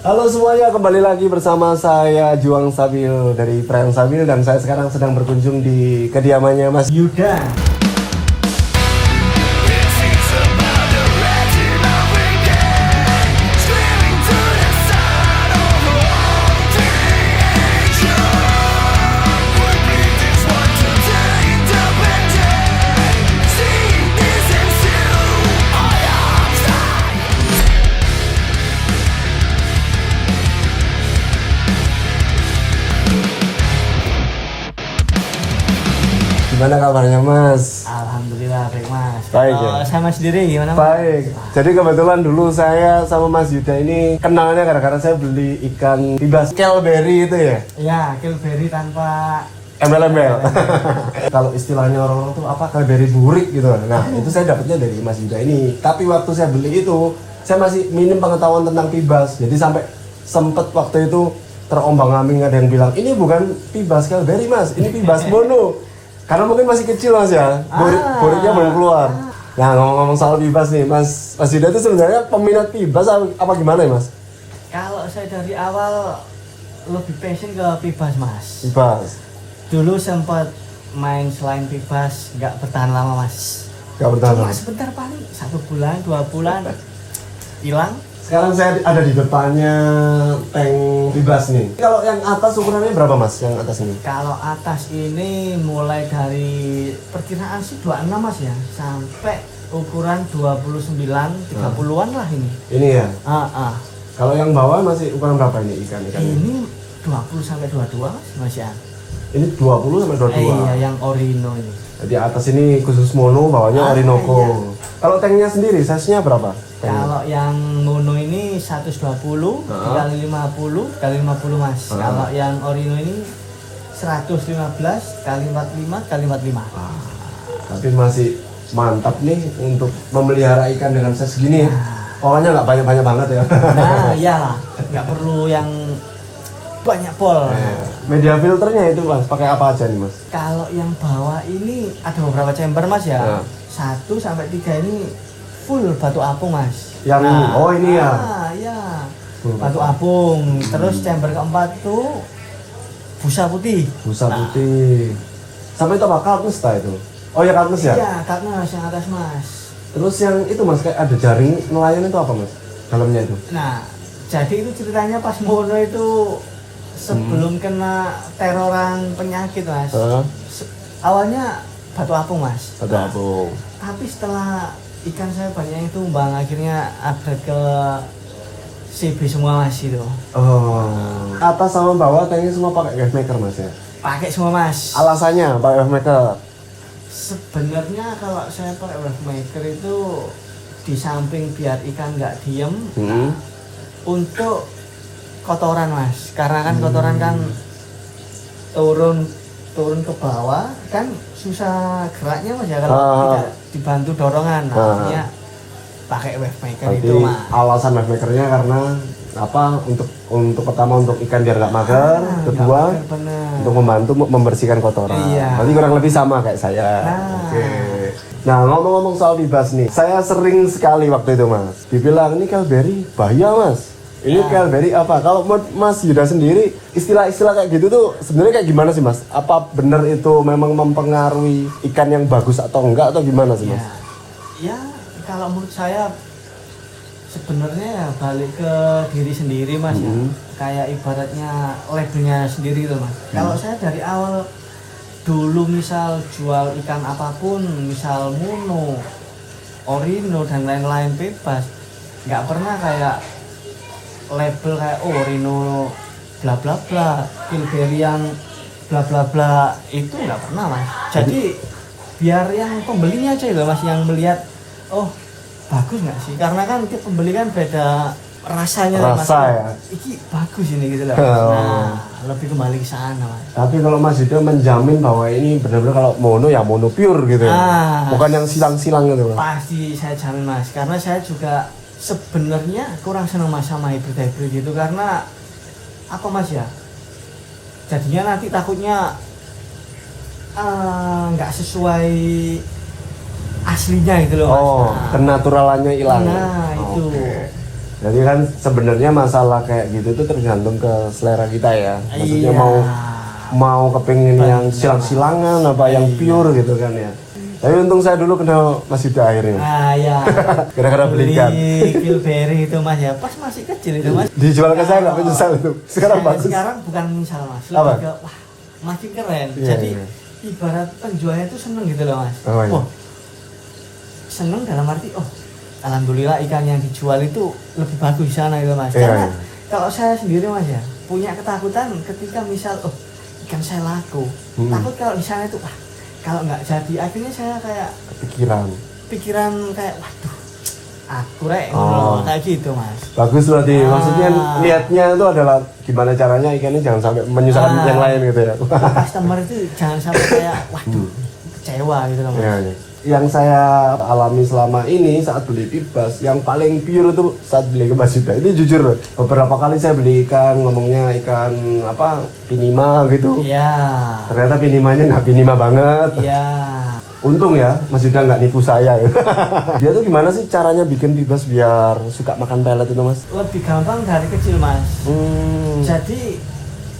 Halo semuanya, kembali lagi bersama saya Juang Sabil dari Prayang Sabil dan saya sekarang sedang berkunjung di kediamannya Mas Yuda. Gimana kabarnya Mas? Alhamdulillah baik Mas. Baik, Kalau ya? sama sendiri gimana Mas? Baik, jadi kebetulan dulu saya sama Mas Yuda ini kenalnya gara-gara saya beli ikan tibas kelberry itu ya? Ya, Kilberry tanpa Embel-embel. Kalau istilahnya orang-orang tuh apa kelberry burik gitu. Nah itu saya dapatnya dari Mas Yuda ini. Tapi waktu saya beli itu, saya masih minim pengetahuan tentang tibas. Jadi sampai sempet waktu itu terombang-ambing, ada yang bilang ini bukan tibas kelberry Mas, ini tibas mono. Karena mungkin masih kecil Mas ya, buriknya belum keluar. Nah ngomong-ngomong soal tibas nih, Mas Yuda itu sebenarnya peminat tibas apa gimana ya Mas? Kalau saya dari awal lebih passion ke pibas Mas. Tibas. Dulu sempat main selain pibas, nggak bertahan lama Mas. Gak bertahan. Cuma sebentar paling 1 bulan, 2 bulan hilang. Sekarang saya ada di depannya tank tibas nih. Kalau yang atas ukurannya berapa Mas? Yang atas ini? Kalau atas ini mulai dari perkiraan sih 26 Mas ya, sampai ukuran 29, 30-an lah ini. Ini ya. Kalau yang bawah masih ukuran berapa ini ikan-ikannya? Ini 20 sampai 22 Mas ya. Ini 20 sampai 22. Iya, yang Orino ini. Jadi atas ini khusus mono, bawahnya Orinoco. Iya. Kalau tanknya sendiri size-nya berapa? Kalau yang mono ini 120 kali 50 kali 50 Mas. Kalau yang Orino ini 115 kali 45 kali 45. Tapi masih mantap nih untuk memelihara ikan dengan size segini. Polanya nggak banyak-banyak banget ya. Nah, iyalah, nggak perlu yang banyak pol. Media filternya itu Mas, pakai apa aja nih Mas? Kalau yang bawah ini ada beberapa chamber Mas ya. Ya. 1 sampai 3 ini full batu apung Mas. Yang ini ya. Iya. Full Batu apung. Terus chamber keempat tuh busa putih. Busa putih. Sampai itu apa? Kalkes itu? Oh ya kalkes ya? Iya, Kalkes yang atas Mas. Terus yang itu Mas, kayak ada jaring nelayan itu apa Mas? Dalamnya itu? Nah, jadi itu ceritanya pas mono itu sebelum kena teroran penyakit Mas. Awalnya batu apung Mas. Batu apung. Tapi setelah ikan saya banyak yang tumbang, akhirnya upgrade ke CB semua Mas itu. Oh. Atas sama bawah kayaknya semua pakai wave maker Mas ya? Pakai semua Mas. Alasannya pakai wave maker? Sebenarnya kalau saya pakai wave maker itu di samping biar ikan nggak diem, untuk kotoran Mas. Karena kan kotoran kan turun ke bawah kan susah geraknya Mas ya kalau tidak dibantu dorongan. Artinya pakai wave maker itu Mas. Alasan wave makernya karena apa? Untuk pertama untuk ikan biar nggak mager, kedua untuk membantu membersihkan kotoran. Iya. Berarti kurang lebih sama kayak saya. Oke. Nah ngomong-ngomong soal tibas nih, saya sering sekali waktu itu Mas dibilang ini kelberry bahaya Mas. Ini kelberry apa? Kalau Mas Yuda sendiri istilah-istilah kayak gitu tuh sebenarnya kayak gimana sih Mas? Apa benar itu memang mempengaruhi ikan yang bagus atau enggak atau gimana sih Mas? Ya kalau menurut saya sebenarnya ya balik ke diri sendiri Mas ya. Kayak ibaratnya labelnya sendiri tuh Mas. Kalau saya dari awal dulu misal jual ikan apapun, misal mono, orino dan lain-lain bebas, nggak pernah kayak label kayak Orino bla bla bla, Kilberry yang bla bla bla, itu nggak pernah Mas. Jadi biar yang pembelinya aja loh Mas yang melihat, oh bagus nggak sih? Karena kan kita pembeli kan beda rasanya Mas. Ya. Iki bagus ini gitu loh. Nah, lebih kembali ke sana Mas. Tapi kalau Mas Yuda menjamin bahwa ini benar-benar kalau mono ya mono pure gitu ya. Bukan yang silang-silang gitu Mas. Pasti saya jamin Mas, karena saya juga sebenarnya kurang senang Mas sama hybrid gitu karena apa Mas ya? Jadinya nanti takutnya nggak sesuai aslinya gitu loh Mas. Kenaturalannya hilang. Nah, itu. Jadi kan sebenarnya masalah kayak gitu tuh tergantung ke selera kita ya. Maksudnya Iya. mau kepengen yang Bener. silang-silangan apa yang Iya. pure gitu kan ya. Tapi untung saya dulu kenal Mas Yuda akhirnya. Nah ya. Gara-gara beli ikan. Bilberry itu mas ya, pas masih kecil itu mas. Dijual ke saya nggak menyesal itu. Sekarang bagus. Sekarang bukan misal mas, Apa? lebih ke wah makin keren. Iya, Jadi iya. ibarat penjualnya itu seneng gitu loh mas. Oh, iya. Seneng dalam arti alhamdulillah ikan yang dijual itu lebih bagus di sana gitu mas. Iya, Karena iya. kalau saya sendiri mas ya punya ketakutan ketika misal ikan saya laku, takut kalau di sana itu kalau nggak jadi, akhirnya saya kayak pikiran kayak waduh aku kayak gitu mas. Bagus berarti. Maksudnya niatnya itu adalah gimana caranya ikannya jangan sampai menyusahkan yang lain gitu ya. Customer itu jangan sampai kayak waduh kecewa gitu loh mas. Iya, iya. Yang saya alami selama ini saat beli Pibas, yang paling pure itu saat beli ke Mas Yuda. Ini jujur, beberapa kali saya beli ikan, ngomongnya ikan apa, pinima gitu. Iya. Ternyata pinimanya nggak pinima banget. Iya. Untung ya, Mas Yuda nggak nipu saya ya. Dia tuh gimana sih caranya bikin Pibas biar suka makan pelet itu mas? Lebih gampang dari kecil mas. Hmm. Jadi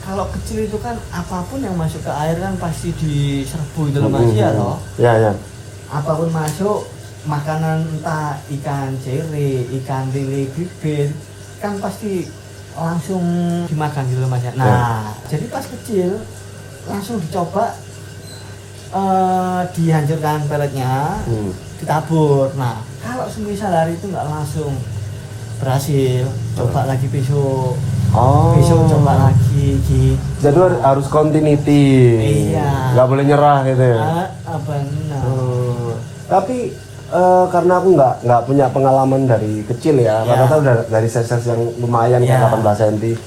kalau kecil itu kan apapun yang masuk ke air kan pasti diserbu itu loh mas ya toh. Ya ya. Apapun masuk makanan entah ikan cere, ikan lele, bibit kan pasti langsung dimakan gitu loh mas ya. Nah jadi pas kecil langsung dicoba dihancurkan peletnya, ditabur. Nah kalau semisal hari itu nggak langsung berhasil, coba lagi besok. Besok coba lagi gitu. Jadi harus continuity. Iya. Nggak boleh nyerah gitu ya. Benar. Tapi karena aku nggak punya pengalaman dari kecil ya. Rata-rata udah dari size yang lumayan kayak 18 cm.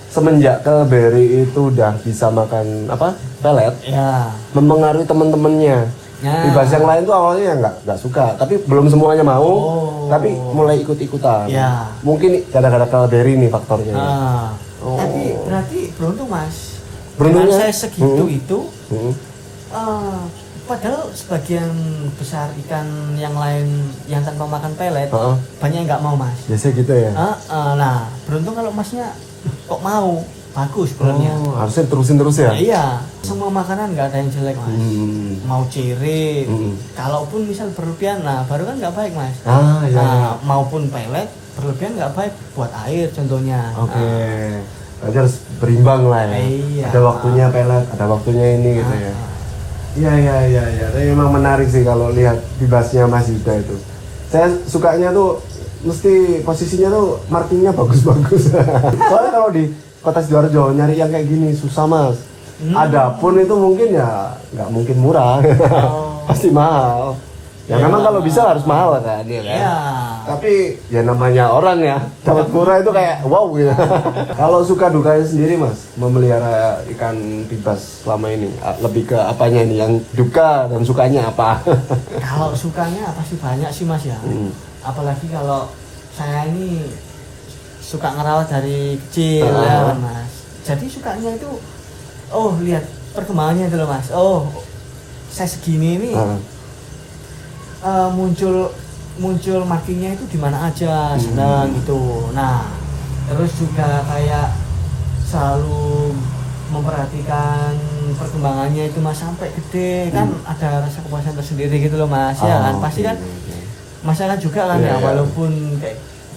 Semenjak ke Berry itu udah bisa makan apa pelet. Ya. Mempengaruhi temen-temennya. Pibas yang lain tuh awalnya ya nggak suka, tapi belum semuanya mau, tapi mulai ikut-ikutan. Ya. Mungkin gara-gara ke Berry nih faktornya. Tapi berarti beruntung mas. Beruntungnya? Dengan saya segitu itu, Hmm. padahal sebagian besar ikan yang lain yang tanpa makan pelet banyak yang nggak mau mas. Biasanya gitu ya. Nah beruntung kalau masnya kok mau, bagus sebenarnya. Harusnya terusin terus ya. Iya, semua makanan nggak ada yang jelek mas. Mau ciri, kalaupun misal berlebihan, nah baru kan nggak baik mas. Iya. Maupun pelet berlebihan nggak baik buat air contohnya. Oke. Berarti harus berimbang lah ya. Iya. Ada waktunya pelet, ada waktunya ini gitu ya. Iya. Tapi memang menarik sih kalau lihat Pibasnya Mas Yuda itu. Saya sukanya tuh mesti posisinya tuh markingnya bagus-bagus. Soalnya kalau di Kota Sidoarjo nyari yang kayak gini susah mas. Adapun itu mungkin ya nggak mungkin murah, pasti mahal. Ya memang kalau bisa harus mahal kan, ya kan. Iya. Tapi ya namanya orang ya, dapat murah itu kayak wow gitu. Kalau suka dukanya sendiri mas, memelihara ikan Pibas selama ini, lebih ke apanya ini? Yang duka dan sukanya apa? Kalau sukanya pasti banyak sih mas ya. Apalagi kalau saya ini suka ngerawat dari kecil ya kan mas. Jadi sukanya itu lihat perkembangannya itu loh mas. Saya segini ini muncul markingnya itu di mana aja senang gitu. Nah terus juga kayak selalu memperhatikan perkembangannya itu mas sampai gede kan ada rasa kepuasan tersendiri gitu loh mas ya kan pasti kan masalah juga kan ya walaupun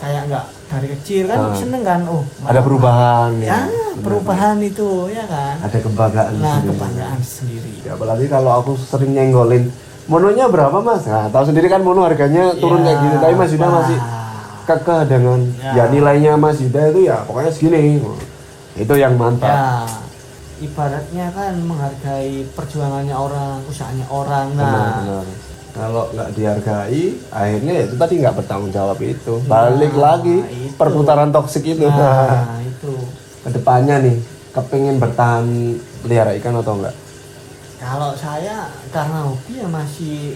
kayak nggak dari kecil kan seneng kan ada perubahan ya perubahan itu ya kan ada kebanggaan sendiri. Kebanggaan sendiri Ya, apalagi kalau aku sering nyenggolin mononya berapa mas? Nah tahu sendiri kan mono harganya turun kayak gitu tapi Mas Yuda masih kekeh dengan nilainya Mas Yuda itu ya pokoknya segini itu yang mantap ya ibaratnya kan menghargai perjuangannya orang usahanya orang. Benar. Kalau nggak dihargai, akhirnya ya itu tadi nggak bertanggung jawab itu. Balik lagi itu. perputaran toksik itu. Itu. Kedepannya nih, kepengen bertahan pelihara ikan atau enggak? Kalau saya karena hobi ya masih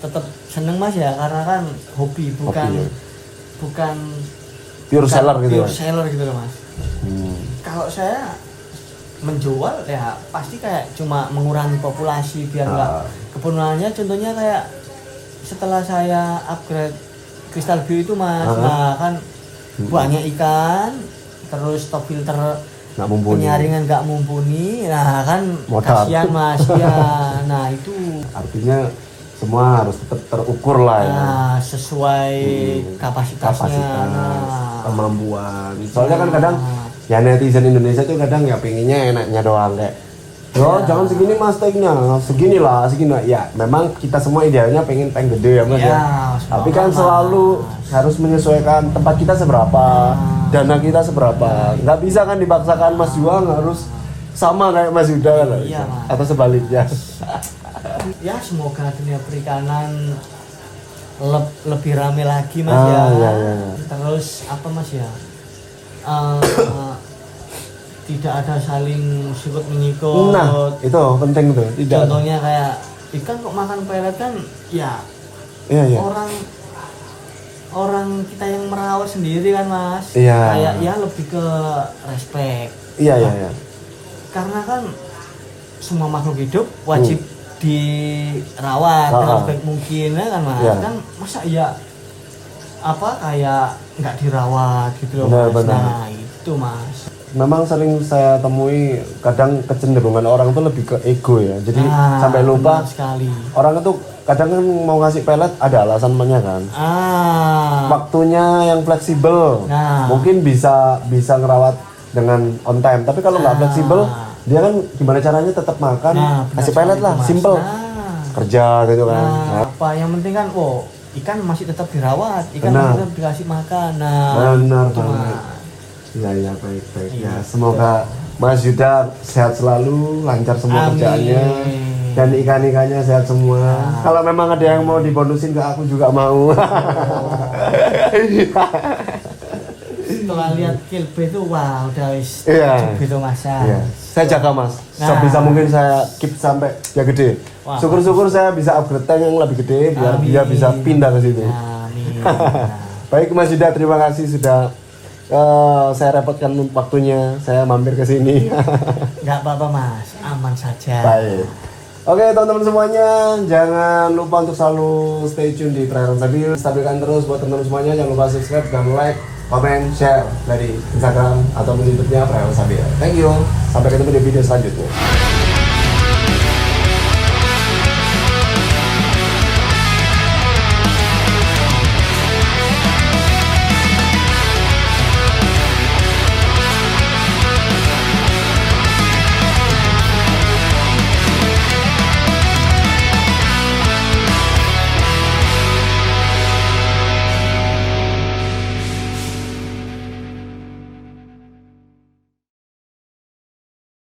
tetap seneng mas ya karena kan hobi bukan pure seller gitu. Pure seller gitu loh mas. Kalau saya menjual ya pasti kayak cuma mengurangi populasi biar nggak kepunungannya. Contohnya kayak setelah saya upgrade Crystal View itu mas, nah kan banyak ikan, terus top filter Nggak mumpuni. penyaringan nggak mumpuni, nah kan Modal. kasihan mas ya. Nah itu Artinya semua harus tetap terukur lah ya. nah, sesuai kapasitasnya. Nah, kemampuan. Soalnya kan kadang ya netizen Indonesia tuh kadang ya pengennya enaknya doang kayak yo jangan segini mas take-nya, segini lah. Ya memang kita semua idealnya pengen tank gede ya mas ya. Tapi kan mas. selalu harus menyesuaikan tempat kita seberapa, dana kita seberapa. Nggak bisa kan dipaksakan mas Juang harus sama kayak Mas Yuda kan? Iya, Mas. Atau sebaliknya. Ya semoga dunia perikanan lebih rame lagi mas ya. Iya. Terus apa mas ya? Eh, tidak ada saling sikut menyikut. Nah itu penting tuh. Tidak. Contohnya kayak ikan kok makan pelet kan ya Iya. orang kita yang merawat sendiri kan mas. Iya. Kayak ya lebih ke respect. Iya. Karena kan semua makhluk hidup wajib dirawat dengan sebaik mungkin ya kan mas. Iya. Kan masa ya apa kayak nggak dirawat gitu loh Benar, mas. benar. Nah itu mas. Memang sering saya temui kadang kecenderungan orang tuh lebih ke ego ya. Jadi Nah, sampai lupa benar sekali. orang itu kadang kan mau ngasih pelet ada alasannya kan. Waktunya yang fleksibel. Nah. Mungkin bisa ngerawat dengan on time. Tapi kalau nggak fleksibel, dia kan gimana caranya tetap makan, benar kasih pelet sekali lah, itu, Mas. simple. Nah. Kerja gitu kan. Nah, apa yang penting kan, ikan masih tetap dirawat, ikan Benar. masih tetap dikasih makan. Nah, Benar itu, banget. Mas. Iya baik. Iya, Ya semoga Mas Yuda sehat selalu, lancar semua Amin. kerjaannya. Dan ikan-ikannya sehat semua. Kalau memang ada yang mau dibonusin ke aku juga mau. Setelah lihat Kilbe itu wah udah wis Iya. gitu mas ya. Iya. Saya jaga mas. Nah. Sebisa mungkin saya keep sampai dia gede. Wah. Syukur-syukur saya bisa upgrade tank yang lebih gede biar Amin. dia bisa pindah ke situ. Amin. Baik Mas Yuda, terima kasih sudah saya repotkan waktunya. Saya mampir ke sini. Nggak apa-apa mas, aman saja. Baik. Oke teman-teman semuanya, jangan lupa untuk selalu stay tune di Perairan Stabil. Stabilkan terus buat teman-teman semuanya, jangan lupa subscribe dan like, komen, share dari Instagram atau YouTube-nya Perairan Stabil. Thank you, sampai ketemu di video selanjutnya.